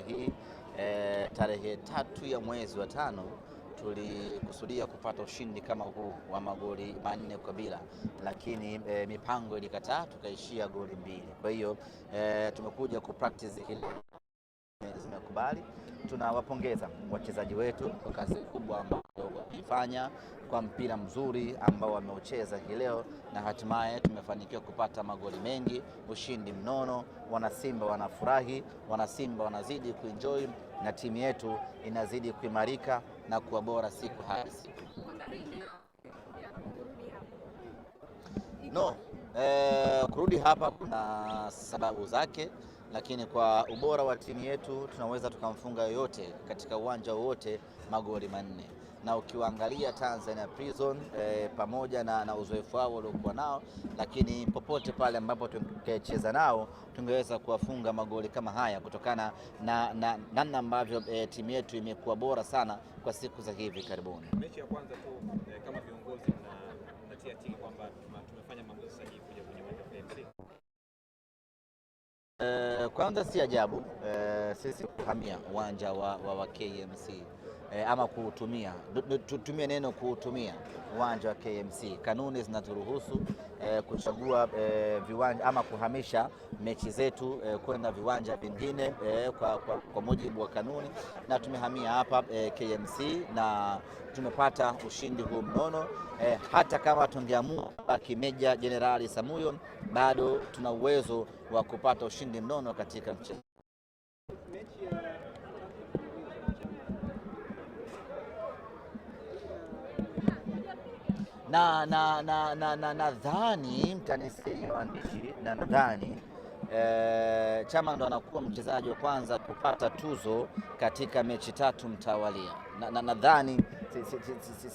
hii tarehe 3 ya mwezi wa 5 tulikusudia kupata ushindi kama huu wa magoli 4 kwa bila, lakini mipango ilikataa, tukaishia goli 2. Kwa hiyo tumekuja kupractice hili, zimekubali. Tunawapongeza wachezaji wetu kwa kazi kubwa ambayo wamefanya, kwa mpira mzuri ambao wameucheza hii leo, na hatimaye tumefanikiwa kupata magoli mengi, ushindi mnono. Wanasimba wanafurahi, wanasimba wanazidi kuenjoy, na timu yetu inazidi kuimarika na kuwa bora siku hadi siku. Kurudi hapa kuna sababu zake, lakini kwa ubora wa timu yetu tunaweza tukamfunga yoyote katika uwanja wowote magoli 4. Na ukiwaangalia Tanzania Prison pamoja na uzoefu wao waliokuwa nao, lakini popote pale ambapo tungecheza nao tungeweza kuwafunga magoli kama haya, kutokana na namna ambavyo timu yetu imekuwa bora sana kwa siku za hivi karibuni. Mechi ya kwanza tu kama viongozi mnatia tiki kwamba tumefanya mambo sahihi kuja kwenye uwanja wa KMC. Kwanza si ajabu sisi kuhamia uwanja wa KMC ama kuutumia, tutumie neno kuutumia uwanja wa KMC. Kanuni zinaturuhusu kuchagua viwanja ama kuhamisha mechi zetu kwenda viwanja vingine kwa mujibu wa kanuni, na tumehamia hapa KMC na tumepata ushindi huu mnono. Hata kama tungeamua baki Meja Jenerali Samuyo, bado tuna uwezo wa kupata ushindi mnono katika mchezo. Nadhani mtanisaidia waandishi, na nadhani Chama ndo anakuwa mchezaji wa kwanza kupata tuzo katika mechi 3 mtawalia. Nadhani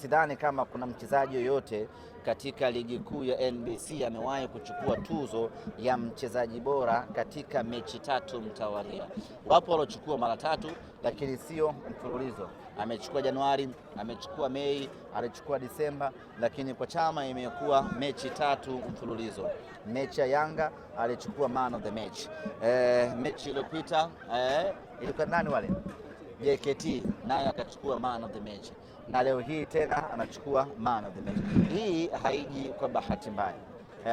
sidhani kama kuna mchezaji yoyote katika ligi kuu ya NBC amewahi kuchukua tuzo ya mchezaji bora katika mechi 3 mtawalia. Wapo waliochukua mara 3, lakini sio mfululizo. Amechukua Januari, amechukua Mei, alichukua Disemba, lakini kwa Chama imekuwa mechi 3 mfululizo. Mechi ya Yanga alichukua man of the match. Mechi iliyopita ilikuwa nani wale? JKT naye akachukua man of the match, na leo hii tena anachukua man of the match. Hii haiji kwa bahati mbaya.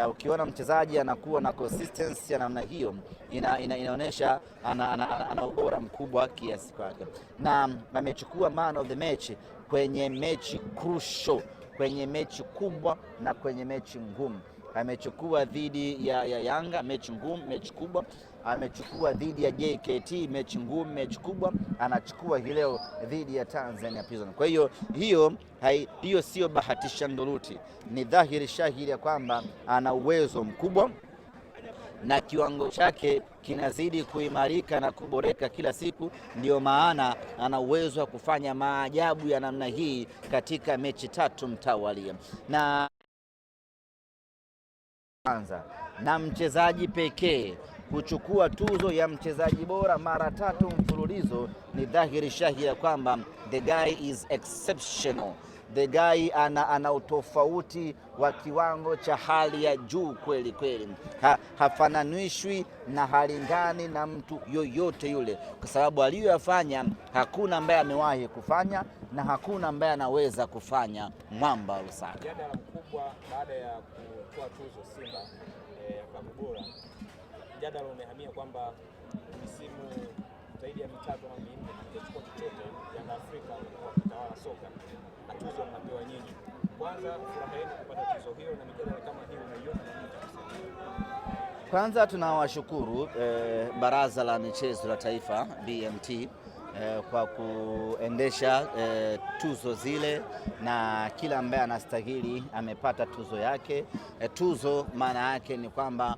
Ukiona mchezaji anakuwa na consistency ya namna hiyo, inaonyesha ana ubora mkubwa kiasi kwake, na amechukua man of the match kwenye mechi crucial, kwenye mechi kubwa na kwenye mechi ngumu. Amechukua dhidi ya Yanga, mechi ngumu, mechi kubwa. Amechukua dhidi ya JKT, mechi ngumu, mechi kubwa. Anachukua hii leo dhidi ya Tanzania Prison. Kwa hiyo hiyo sio bahatisha ndoruti, ni dhahiri shahiri ya kwamba ana uwezo mkubwa na kiwango chake kinazidi kuimarika na kuboreka kila siku. Ndio maana ana uwezo wa kufanya maajabu ya namna hii katika mechi 3 mtawalia. Na mchezaji pekee kuchukua tuzo ya mchezaji bora mara 3 mfululizo, ni dhahiri shahiri ya kwamba the guy is exceptional. The guy ana utofauti wa kiwango cha hali ya juu kweli kweli. Hafananishwi na halingani na mtu yoyote yule, kwa sababu aliyoyafanya hakuna ambaye amewahi kufanya na hakuna ambaye anaweza kufanya. Mwamba wa Lusaka. Mjadala mkubwa baada ya kutoa tuzo Simba klabu bora, mjadala umehamia kwamba misimu zaidi ya 3 au 4 hajachukua chochote Yanga Afrika kwa kutawala soka, na tuzo mnapewa nyinyi. Kwanza furaha yenu kupata tuzo hiyo, na mjadala kama hiyo unaiona nini? Kwanza tunawashukuru Baraza la Michezo la Taifa BMT kwa kuendesha tuzo zile, na kila ambaye anastahili amepata tuzo yake. Tuzo maana yake ni kwamba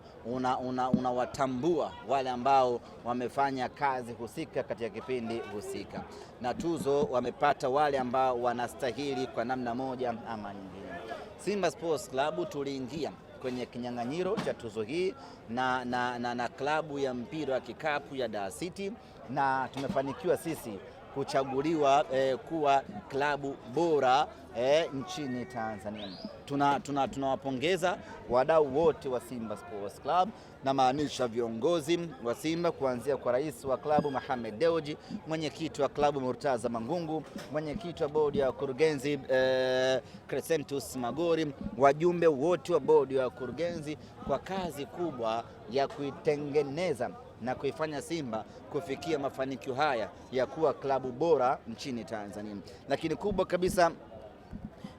unawatambua wale ambao wamefanya kazi husika katika kipindi husika, na tuzo wamepata wale ambao wanastahili kwa namna moja ama nyingine. Simba Sports Club tuliingia kwenye kinyang'anyiro cha tuzo hii na klabu ya mpira wa kikapu ya Dar City, na tumefanikiwa sisi kuchaguliwa kuwa klabu bora nchini Tanzania. Tunawapongeza wadau wote wa Simba Sports Club, na maanisha viongozi wa Simba kuanzia kwa rais wa klabu Mohamed Dewji, mwenyekiti wa klabu Murtaza Mangungu, mwenyekiti wa bodi ya wakurugenzi Crescentus Magori, wajumbe wote wa bodi ya wakurugenzi kwa kazi kubwa ya kuitengeneza na kuifanya Simba kufikia mafanikio haya ya kuwa klabu bora nchini Tanzania. Lakini kubwa kabisa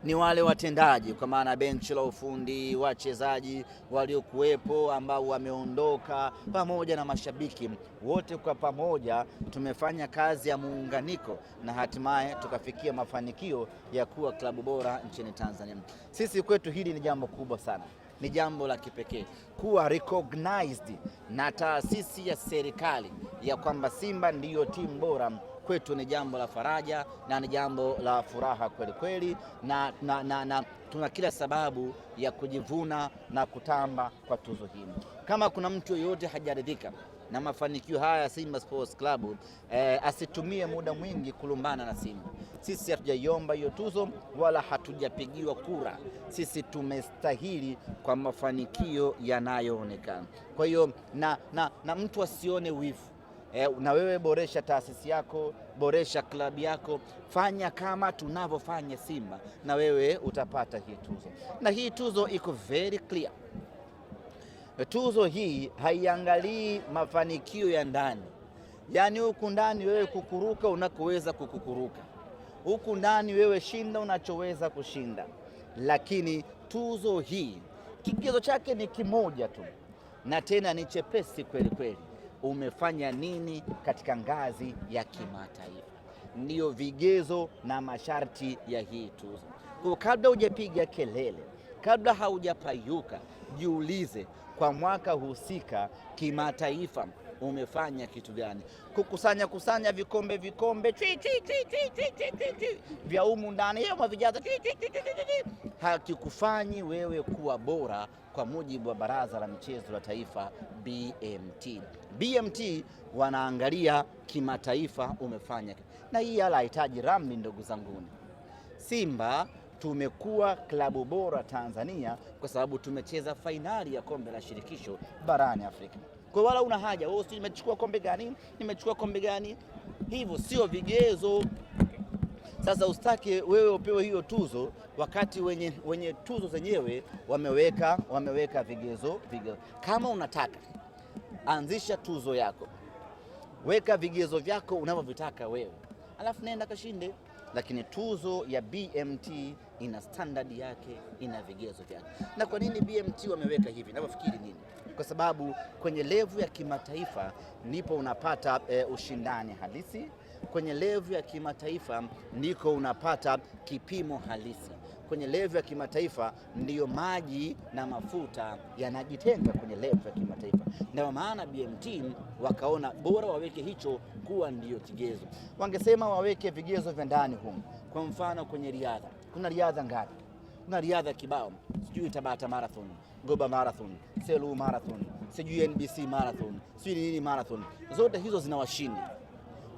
ni wale watendaji, kwa maana benchi la ufundi, wachezaji waliokuwepo ambao wameondoka, pamoja na mashabiki wote. Kwa pamoja tumefanya kazi ya muunganiko na hatimaye tukafikia mafanikio ya kuwa klabu bora nchini Tanzania. Sisi kwetu hili ni jambo kubwa sana, ni jambo la kipekee kuwa recognized na taasisi ya serikali ya kwamba Simba ndiyo timu bora. Kwetu ni jambo la faraja na ni jambo la furaha kweli kweli, na tuna kila sababu ya kujivuna na kutamba kwa tuzo hii. Kama kuna mtu yoyote hajaridhika na mafanikio haya ya Simba Sports Club, asitumie muda mwingi kulumbana na Simba. Sisi hatujaiomba hiyo tuzo wala hatujapigiwa kura. Sisi tumestahili kwa mafanikio yanayoonekana. Kwa hiyo na mtu asione wivu. Na wewe boresha taasisi yako, boresha klabu yako, fanya kama tunavyofanya Simba, na wewe utapata hii tuzo. Na hii tuzo iko very clear. Tuzo hii haiangalii mafanikio ya ndani, yaani huku ndani wewe kukuruka unakoweza kukuruka, huku ndani wewe shinda unachoweza kushinda. Lakini tuzo hii kigezo chake ni kimoja tu, na tena ni chepesi kweli kweli: umefanya nini katika ngazi ya kimataifa. Ndiyo vigezo na masharti ya hii tuzo. Kwa kabla hujapiga kelele, kabla haujapayuka, jiulize kwa mwaka husika kimataifa umefanya kitu gani? Kusanya vikombe vya humu ndani vijaza hakikufanyi wewe kuwa bora kwa mujibu wa Baraza la Michezo la Taifa BMT. BMT wanaangalia kimataifa umefanya, na hii hahitaji ramli. Ndugu zanguni, Simba tumekuwa klabu bora Tanzania kwa sababu tumecheza fainali ya kombe la shirikisho barani Afrika. Kwa wala una haja wewe nimechukua kombe gani, nimechukua kombe gani, hivyo sio vigezo. Sasa ustake wewe upewe hiyo tuzo wakati wenye tuzo zenyewe wameweka vigezo. Kama unataka anzisha tuzo yako, weka vigezo vyako unavyovitaka wewe, alafu nenda kashinde. Lakini tuzo ya BMT ina standard yake, ina vigezo vyake. Na kwa nini BMT wameweka hivi? Nafikiri nini? Kwa sababu kwenye levu ya kimataifa ndipo unapata ushindani halisi. Kwenye levu ya kimataifa ndiko unapata kipimo halisi. Kwenye levu ya kimataifa ndiyo maji na mafuta yanajitenga kwenye levu ya kimataifa. Ndio maana BMT wakaona bora waweke hicho kuwa ndiyo kigezo. Wangesema waweke vigezo vya ndani humu. Kwa mfano kwenye riadha, kuna riadha ngapi? Kuna riadha kibao, sijui Tabata Marathon, Goba Marathon, Selu Marathon, sijui NBC Marathon, sijui nini Marathon. Zote hizo zina washindi.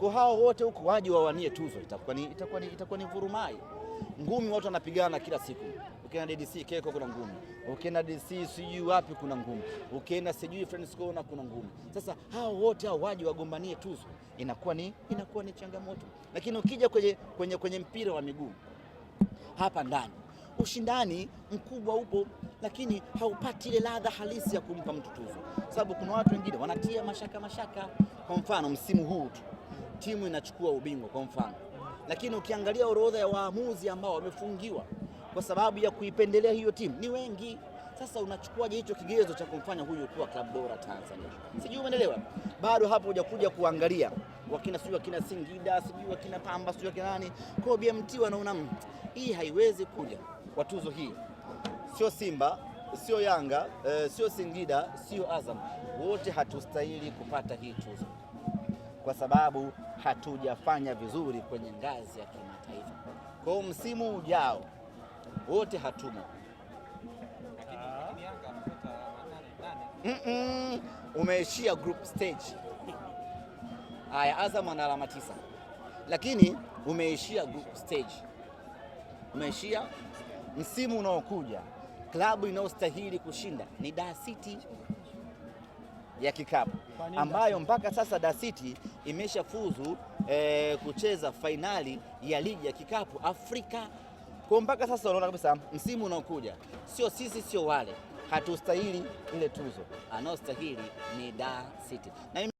Kwa hao wote huko waje wawanie tuzo, itakuwa ni vurumai. Ngumi watu wanapigana kila siku. Ukienda DDC Keko kuna ngumi, ukienda DDC sijui wapi kuna ngumi, ukienda sijui Friends Corner kuna ngumi. Sasa hao wote hao waje wagombanie tuzo, inakuwa ni changamoto. Lakini ukija kwenye mpira wa miguu hapa ndani, ushindani mkubwa upo, lakini haupati ile ladha halisi ya kumpa mtu tuzo. Sababu kuna watu wengine wanatia mashaka. Kwa mfano msimu huu tu timu inachukua ubingwa kwa mfano, lakini ukiangalia orodha ya waamuzi ambao wamefungiwa kwa sababu ya kuipendelea hiyo timu ni wengi. Sasa unachukuaje hicho kigezo cha kumfanya huyu kuwa klabu bora Tanzania? Sijui umeelewa? Bado hapo hujakuja kuangalia wakina Singida, sijui wakina Pamba, sijui wakina nani. Kwa BMT wanaona hii haiwezi kuja kwa tuzo hii. Sio Simba, sio Yanga, sio Singida, sio Azam, wote hatustahili kupata hii tuzo kwa sababu hatujafanya vizuri kwenye ngazi ya kimataifa. Kwa msimu ujao wote hatumo. Umeishia group stage. Haya, Azam ana alama 9, lakini umeishia group stage, umeishia. Msimu unaokuja klabu inayostahili kushinda ni Dar City ya kikapu, ambayo mpaka sasa Dar City imeshafuzu kucheza fainali ya ligi ya kikapu Afrika. Kwa mpaka sasa unaona kabisa msimu unaokuja sio sisi sio wale hatustahili ile tuzo, anaostahili ni Dar City. Na